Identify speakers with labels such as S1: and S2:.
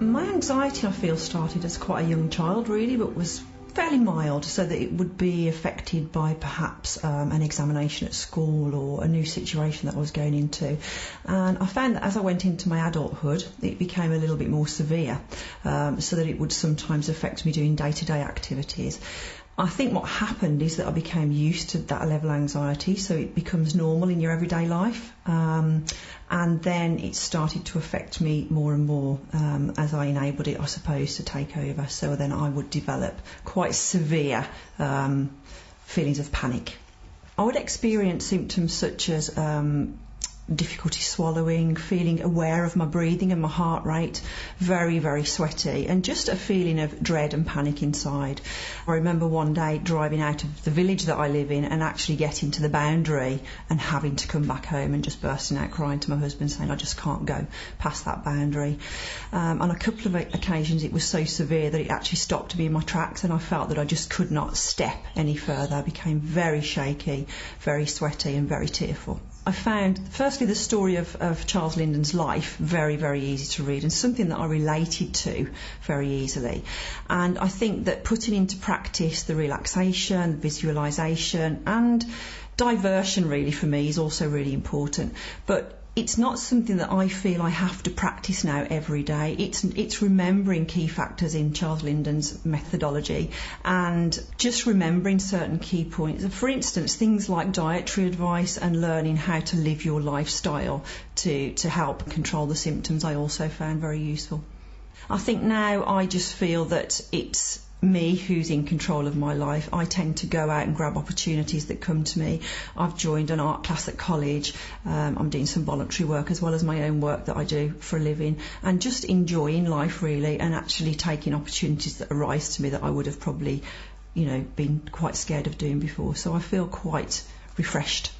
S1: My anxiety, I feel, started as quite a young child, really, but was fairly mild, so that it would be affected by perhaps an examination at school or a new situation that I was going into. And I found that as I went into my adulthood, it became a little bit more severe, so that it would sometimes affect me doing day-to-day activities. I think what happened is that I became used to that level of anxiety, so it becomes normal in your everyday life. And then it started to affect me more and more as I enabled it, I suppose, to take over. So then I would develop quite severe feelings of panic. I would experience symptoms such as difficulty swallowing, feeling aware of my breathing and my heart rate, very, very sweaty, and just a feeling of dread and panic inside. I remember one day driving out of the village that I live in and actually getting to the boundary and having to come back home and just bursting out crying to my husband saying I just can't go past that boundary. On a couple of occasions it was so severe that it actually stopped me in my tracks, and I felt that I just could not step any further. I became very shaky, very sweaty and very tearful. I found, firstly, the story of Charles Linden's life very, very easy to read and something that I related to very easily. And I think that putting into practice the relaxation, visualisation and diversion really for me is also really important. But it's not something that I feel I have to practice now every day. It's remembering key factors in Charles Linden's methodology and just remembering certain key points. For instance, things like dietary advice and learning how to live your lifestyle to help control the symptoms I also found very useful. I think now I just feel that it's me who's in control of my life. I tend to go out and grab opportunities that come to me. I've joined an art class at college. I'm doing some voluntary work as well as my own work that I do for a living, and just enjoying life really, and actually taking opportunities that arise to me that I would have probably, been quite scared of doing before. So I feel quite refreshed.